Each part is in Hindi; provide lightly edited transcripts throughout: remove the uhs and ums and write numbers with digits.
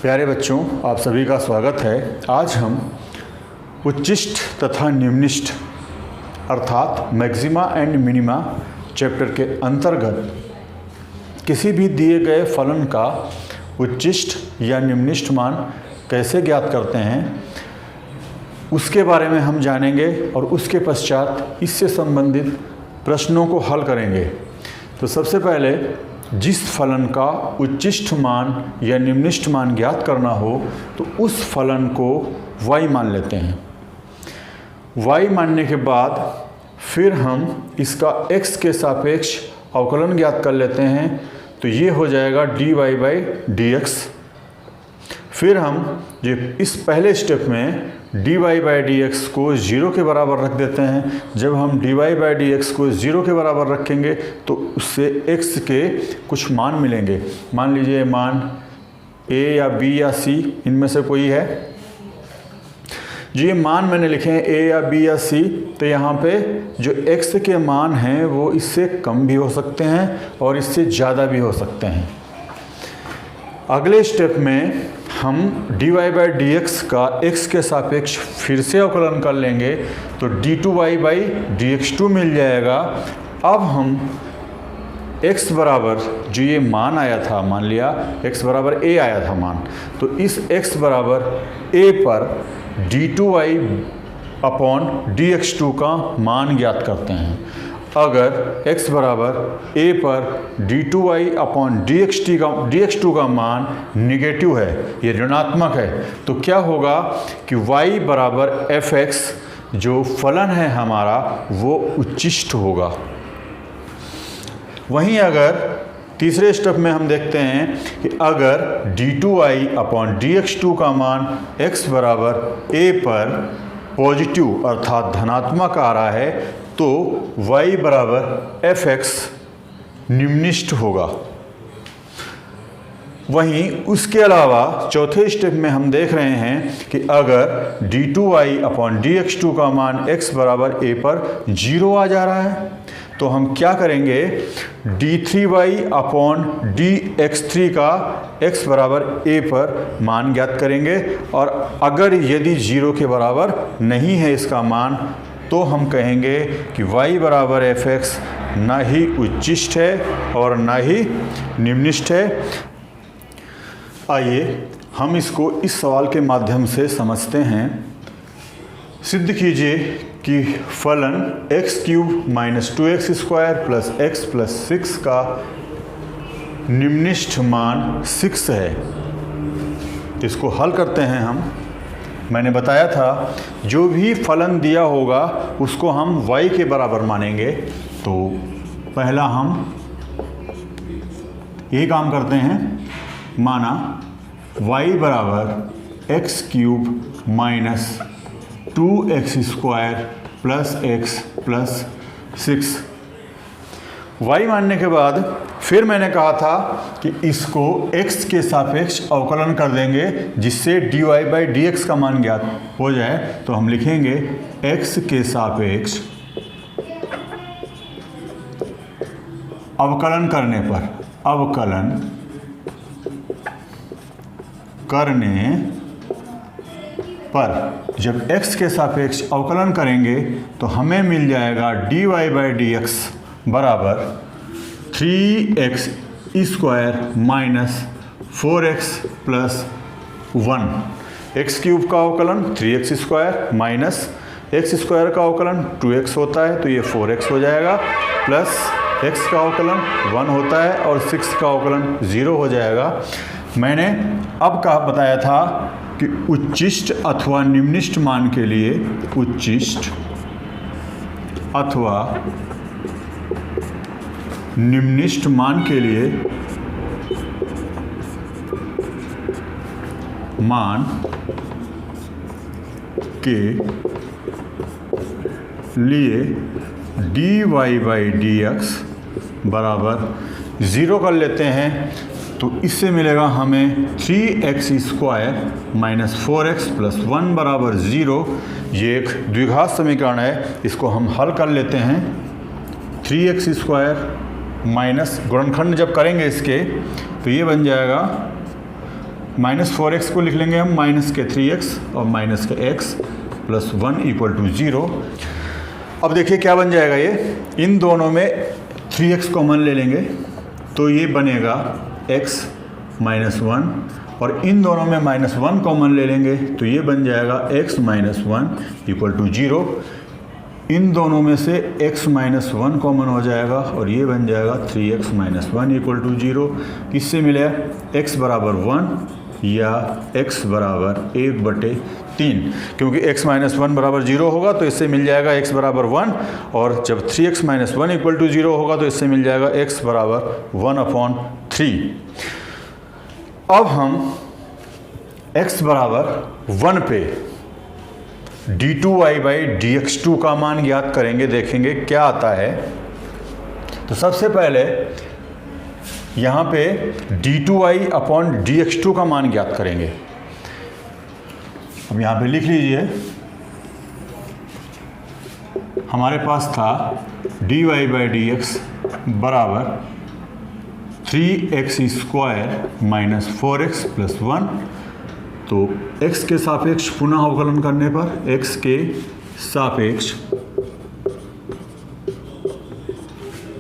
प्यारे बच्चों, आप सभी का स्वागत है। आज हम उच्चिष्ट तथा निम्निष्ट अर्थात मैक्सिमा एंड मिनिमा चैप्टर के अंतर्गत किसी भी दिए गए फलन का उच्चिष्ट या निम्निष्ट मान कैसे ज्ञात करते हैं उसके बारे में हम जानेंगे और उसके पश्चात इससे संबंधित प्रश्नों को हल करेंगे। तो सबसे पहले जिस फलन का उच्चिष्ट मान या निम्निष्ट मान ज्ञात करना हो तो उस फलन को y मान लेते हैं। y मानने के बाद फिर हम इसका x के सापेक्ष अवकलन ज्ञात कर लेते हैं, तो ये हो जाएगा dy/dx। फिर हम जो इस पहले स्टेप में dy/dx को 0 के बराबर रख देते हैं। जब हम dy/dx को 0 के बराबर रखेंगे तो उससे x के कुछ मान मिलेंगे। मान लीजिए मान a या b या c इनमें से कोई है। जो ये मान मैंने लिखे हैं a या b या c, तो यहाँ पे जो x के मान हैं वो इससे कम भी हो सकते हैं और इससे ज़्यादा भी हो सकते हैं। अगले स्टेप में हम dy/dx का x के सापेक्ष फिर से अवकलन कर लेंगे तो d2y/dx2 मिल जाएगा। अब हम x बराबर जो ये मान आया था, मान लिया x बराबर a आया था मान, तो इस x बराबर a पर d2y/dx2 का मान ज्ञात करते हैं। अगर x बराबर a पर d2y/dx2 का मान निगेटिव है, ये ऋणात्मक है, तो क्या होगा कि y बराबर fx जो फलन है हमारा वो उच्चिष्ट होगा। वहीं अगर तीसरे स्टेप में हम देखते हैं कि अगर d2y/dx2 का मान x बराबर a पर पॉजिटिव अर्थात धनात्मक आ रहा है तो y बराबर fx निम्निष्ट होगा। वहीं उसके अलावा चौथे स्टेप में हम देख रहे हैं कि अगर d2y/dx2 का मान x बराबर a पर 0 आ जा रहा है तो हम क्या करेंगे, d3y/dx3 का x बराबर a पर मान ज्ञात करेंगे। और अगर यदि 0 के बराबर नहीं है इसका मान तो हम कहेंगे कि y बराबर fx न ही उच्चिष्ट है और न ही निम्निष्ट है। आइए हम इसको इस सवाल के माध्यम से समझते हैं। सिद्ध कीजिए कि फलन x³ - 2x² + x + 6 का निम्निष्ट मान 6 है। इसको हल करते हैं हम। मैंने बताया था जो भी फलन दिया होगा उसको हम y के बराबर मानेंगे। तो पहला हम ये काम करते हैं, माना y बराबर x³ - 2x² + x + 6। y मानने के बाद फिर मैंने कहा था कि इसको x के सापेक्ष अवकलन कर देंगे जिससे dy/dx का मान ज्ञात हो जाए। तो हम लिखेंगे x के सापेक्ष अवकलन करने पर जब x के सापेक्ष अवकलन करेंगे तो हमें मिल जाएगा dy/dx बराबर 3x² - 4x + 1। x³ का अवकलन 3x² माइनस x² का अवकलन 2x होता है तो ये 4x हो जाएगा, प्लस x का अवकलन 1 होता है और 6 का अवकलन 0 हो जाएगा। मैंने अब कहा बताया था कि उच्चिष्ट अथवा निम्निष्ट मान के लिए उच्चिष्ट अथवा निम्निष्ट मान के लिए मान के लिए dy/dx बराबर 0 कर लेते हैं तो इससे मिलेगा हमें 3x² - 4x + 1 बराबर 0। ये एक द्विघात समीकरण है, इसको हम हल कर लेते हैं। 3x² माइनस गुणनखंड जब करेंगे इसके तो ये बन जाएगा -4x को लिख लेंगे हम माइनस के 3x और माइनस के x प्लस 1 इक्वल टू 0। अब देखिए क्या बन जाएगा ये, इन दोनों में 3x कॉमन ले लेंगे तो ये बनेगा x माइनस 1, और इन दोनों में -1 कॉमन ले लेंगे तो ये बन जाएगा x माइनस 1 इक्वल टू 0। इन दोनों में से x माइनस 1 कॉमन हो जाएगा और ये बन जाएगा 3x माइनस 1 इक्वल टू 0। किससे मिले, x बराबर 1 या x बराबर 1/3, क्योंकि x माइनस 1 बराबर 0 होगा तो इससे मिल जाएगा x बराबर 1, और जब 3x माइनस 1 इक्वल टू 0 होगा तो इससे मिल जाएगा x बराबर 1/3। अब हम x बराबर 1 पे d2y/dx2 का मान ज्ञात करेंगे, देखेंगे क्या आता है। तो सबसे पहले यहाँ पे d2y/dx2 का मान ज्ञात करेंगे। अब यहाँ पे लिख लीजिए, हमारे पास था dy/dx बराबर 3x² माइनस 4x प्लस 1। तो x के सापेक्ष पुनः अवकलन करने पर x के सापेक्ष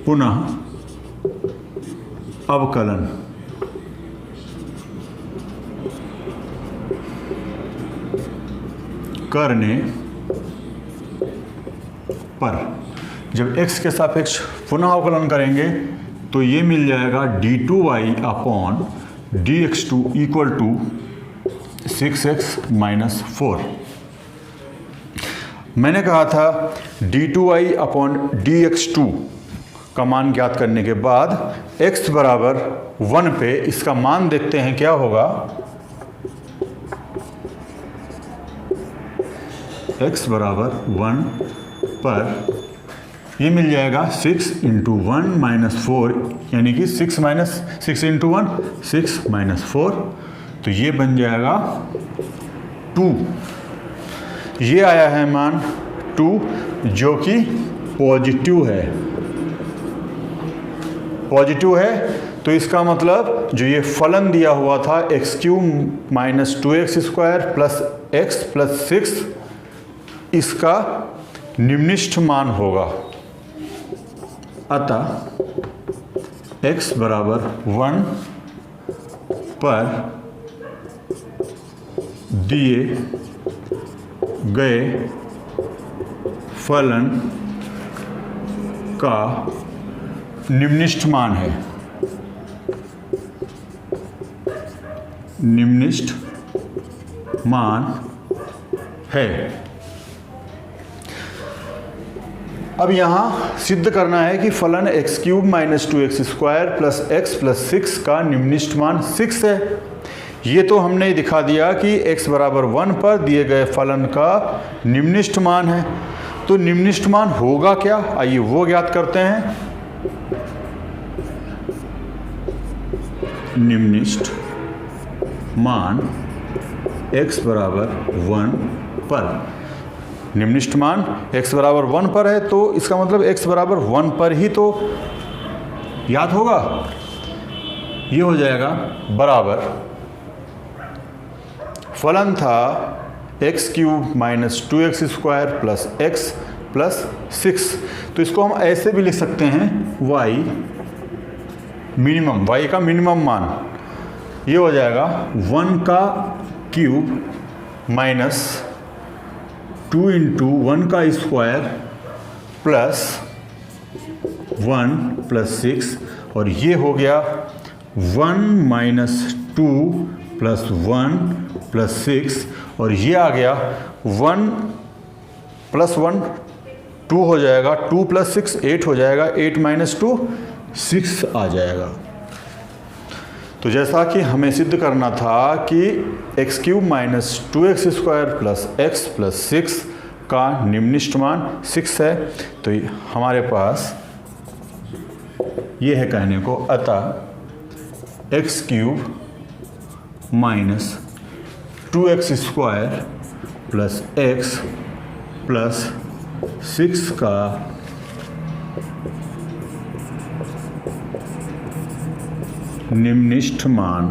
पुनः अवकलन करने पर जब x के सापेक्ष पुनः अवकलन करेंगे तो ये मिल जाएगा d2y/dx2 equal to 6x minus 4। मैंने कहा था d2y/dx2 का मान ज्ञात करने के बाद x बराबर 1 पे इसका मान देखते हैं क्या होगा। x बराबर 1 पर ये मिल जाएगा 6 इंटू 1 माइनस 4, यानी कि 6 इंटू 1 6 माइनस 4, तो ये बन जाएगा 2। ये आया है मान 2 जो कि पॉजिटिव है। पॉजिटिव है तो इसका मतलब जो ये फलन दिया हुआ था x³ minus 2x² plus x plus 6, इसका निम्निष्ठ मान होगा। अतः x बराबर 1 पर दिए गए फलन का निम्निष्ठ मान है। निम्निष्ठ मान है। अब यहाँ सिद्ध करना है कि फलन x³ minus 2x² plus x plus 6 का निम्निष्ठ मान 6 है। ये तो हमने दिखा दिया कि x बराबर 1 पर दिए गए फलन का निम्निष्ठ मान है। तो निम्निष्ठ मान होगा क्या, आइए वो ज्ञात करते हैं। निम्निष्ठ मान x बराबर 1 पर, निम्निष्ठ मान x बराबर 1 पर है तो इसका मतलब x बराबर 1 पर ही तो याद होगा। ये हो जाएगा बराबर, फलन था x³ minus 2x² plus x plus 6, तो इसको हम ऐसे भी लिख सकते हैं y मिनिमम, y का मिनिमम मान। ये हो जाएगा 1 का क्यूब माइनस 2 इंटू 1 का स्क्वायर प्लस 1 प्लस 6, और ये हो गया 1 माइनस 2 प्लस 1 प्लस 6, और ये आ गया 1 प्लस 1 2 हो जाएगा, 2 प्लस 6 8 हो जाएगा, 8 माइनस 2 6 आ जाएगा। तो जैसा कि हमें सिद्ध करना था कि x³ minus 2x² plus x plus 6 का निम्निष्ठ मान 6 है, तो हमारे पास ये है कहने को, अतः x³ minus 2x² plus x plus 6 का निम्निष्ठ मान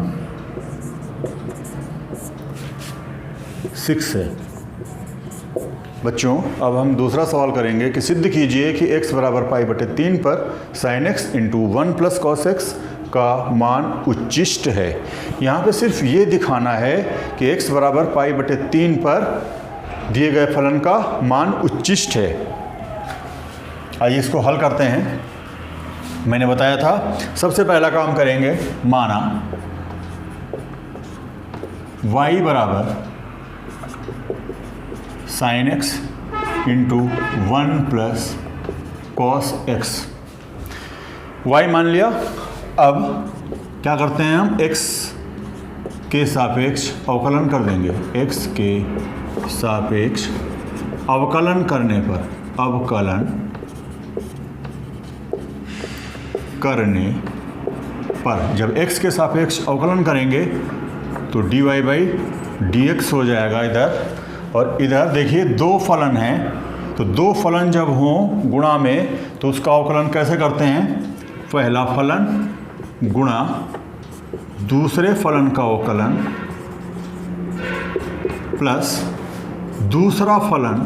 6 है। बच्चों अब हम दूसरा सवाल करेंगे कि सिद्ध कीजिए कि x बराबर पाई बटे 3 पर sin x into 1 plus cos x का मान उच्चिष्ट है। यहाँ पे सिर्फ ये दिखाना है कि x बराबर पाई बटे 3 पर दिए गए फलन का मान उच्चिष्ट है। आइए इसको हल करते हैं। मैंने बताया था सबसे पहला काम करेंगे, माना y बराबर sine x into 1 plus cos x, y मान लिया। अब क्या करते हैं हम, x के सापेक्ष अवकलन कर देंगे। x के सापेक्ष अवकलन करने पर, अवकलन करने पर जब x के सापेक्ष अवकलन करेंगे तो dy बाई dx हो जाएगा इधर, और इधर देखिए दो फलन हैं, तो दो फलन जब हों गुणा में तो उसका अवकलन कैसे करते हैं, पहला फलन गुणा दूसरे फलन का अवकलन प्लस दूसरा फलन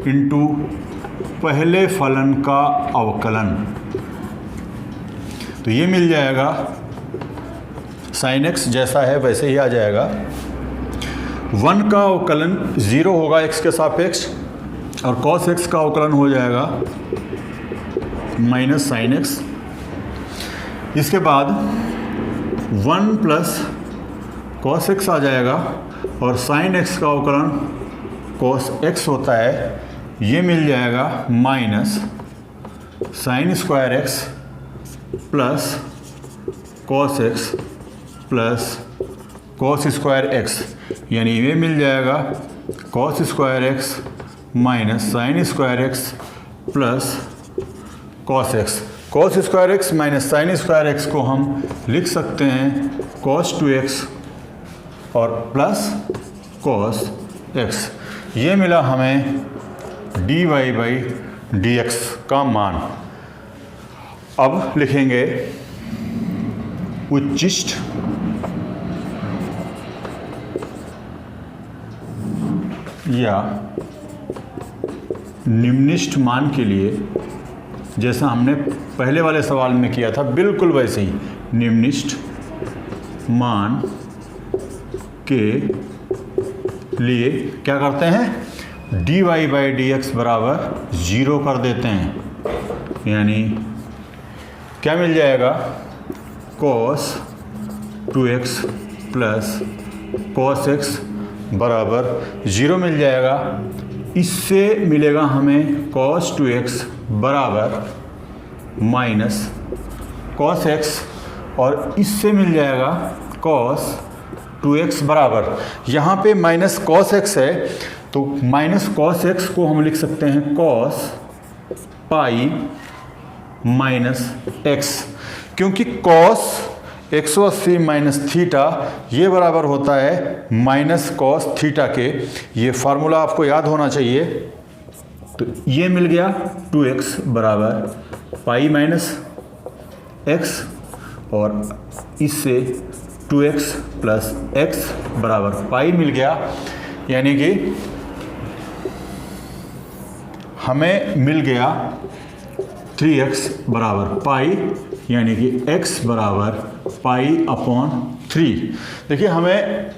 इंटू पहले फलन का अवकलन, तो ये मिल जाएगा साइन एक्स जैसा है वैसे ही आ जाएगा। 1 का अवकलन 0 होगा x के सापेक्ष, और cos x का अवकलन हो जाएगा माइनस साइन एक्स। इसके बाद 1 प्लस cos x आ जाएगा, और साइन x का अवकलन cos x होता है, ये मिल जाएगा minus sine square x plus cos x plus cos square x, यानी ये मिल जाएगा cos square x minus sine square x plus cos x। cos square x minus sine square x को हम लिख सकते हैं cos 2x और प्लस cos x। ये मिला हमें dy बाई dx का मान। अब लिखेंगे उच्चिष्ट या निम्निष्ठ मान के लिए, जैसा हमने पहले वाले सवाल में किया था बिल्कुल वैसे ही, निम्निष्ठ मान के लिए क्या करते हैं, dy बाई dx बराबर 0 कर देते हैं, यानी क्या मिल जाएगा, cos 2x plus cos x बराबर 0 मिल जाएगा। इससे मिलेगा हमें cos 2x बराबर माइनस cos x, और इससे मिल जाएगा cos 2x बराबर, यहाँ पे माइनस cos x है तो माइनस cos x को हम लिख सकते हैं cos पाई माइनस x, क्योंकि cos 180 माइनस थीटा ये बराबर होता है माइनस कॉस थीटा के। ये फार्मूला आपको याद होना चाहिए। तो ये मिल गया 2x बराबर पाई माइनस x, और इससे 2x प्लस x बराबर पाई मिल गया, यानी कि हमें मिल गया 3x बराबर पाई, यानी कि x बराबर पाई अपॉन 3। देखिए हमें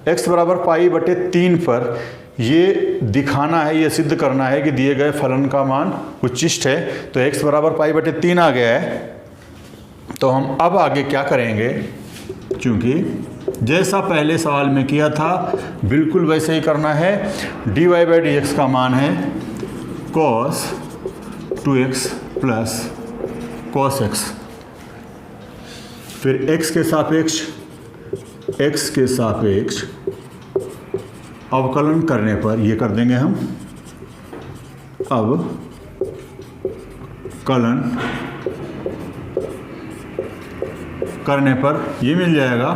x बराबर पाई बटे 3 पर ये दिखाना है, ये सिद्ध करना है कि दिए गए फलन का मान उच्चिष्ट है। तो x बराबर पाई बटे 3 आ गया है। तो हम अब आगे क्या करेंगे, क्योंकि जैसा पहले सवाल में किया था बिल्कुल वैसे ही करना है। dy बाई dx का मान है cos 2x plus cos x, फिर x के सापेक्ष अवकलन करने पर ये कर देंगे हम, अब कलन करने पर ये मिल जाएगा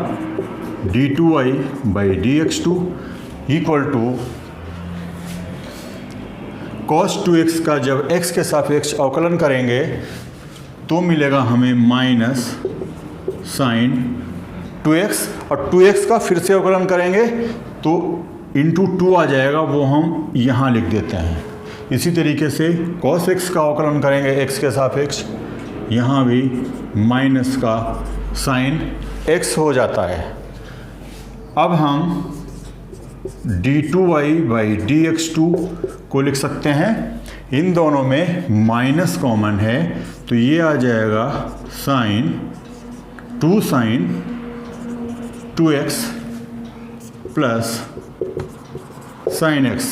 d2y by dx2 equal to cos 2x का जब x के सापेक्ष अवकलन करेंगे तो मिलेगा हमें माइनस साइन 2x, और 2x का फिर से अवकलन करेंगे तो इंटू 2 आ जाएगा, वो हम यहाँ लिख देते हैं। इसी तरीके से cos x का अवकलन करेंगे x के सापेक्ष, यहाँ भी माइनस का साइन x हो जाता है। अब हम d2y/dx2 को लिख सकते हैं। इन दोनों में माइनस कॉमन है तो ये आ जाएगा sine 2x plus sine x।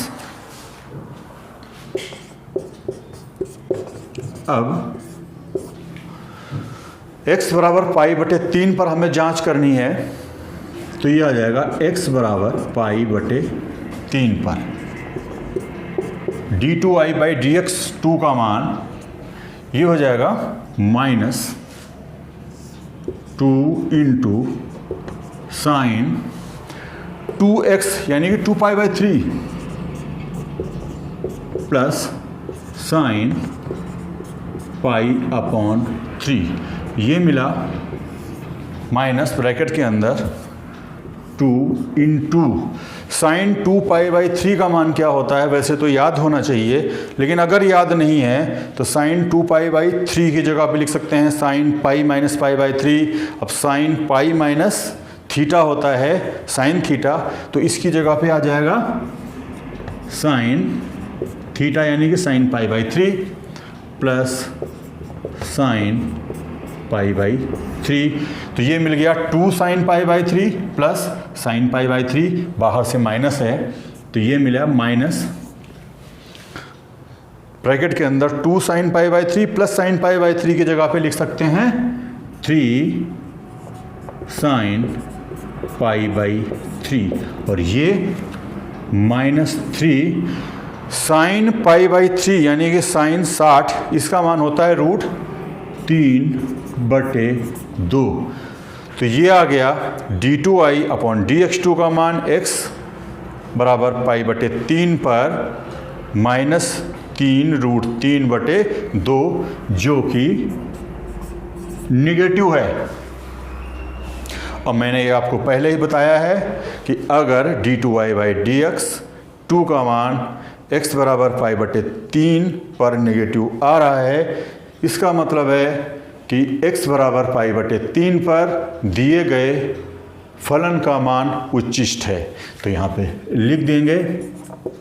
अब x बराबर π/3 पर हमें जांच करनी है, तो ये आ जाएगा x बराबर π/3 पर d2y/dx2 का मान ये हो जाएगा -2 इंटू साइन 2x यानी कि 2π/3 प्लस साइन π/3, ये मिला माइनस ब्रैकेट के अंदर 2 इंटू साइन 2π/3 का मान क्या होता है, वैसे तो याद होना चाहिए, लेकिन अगर याद नहीं है तो साइन 2π/3 की जगह पे लिख सकते हैं साइन पाई माइनस π/3। अब साइन पाई माइनस थीटा होता है साइन थीटा, तो इसकी जगह पे आ जाएगा साइन थीटा यानी कि साइन π/3 प्लस साइन π/3। तो ये मिल गया 2 साइन π/3 प्लस साइन π/3, बाहर से माइनस है तो ये मिला माइनस ब्रैकेट के अंदर 2 साइन π/3 प्लस साइन π/3 की जगह पे लिख सकते हैं 3 साइन π/3 और ये -3 साइन π/3 यानी कि साइन 60, इसका मान होता है √3/2। तो ये आ गया d2y/dx2 का मान x बराबर π/3 पर -3√3/2 जो कि निगेटिव है। और मैंने ये आपको पहले ही बताया है कि अगर d2y/dx2 का मान x बराबर π/3 पर नेगेटिव आ रहा है, इसका मतलब है कि x बराबर π/3 पर दिए गए फलन का मान उच्चिष्ट है। तो यहाँ पे लिख देंगे,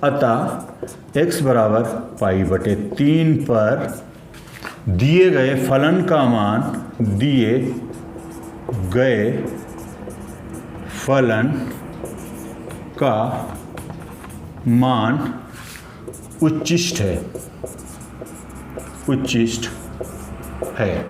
अतः x बराबर π/3 पर दिए गए फलन का मान, दिए गए फलन का मान उच्चिष्ट है, उच्चिष्ट है।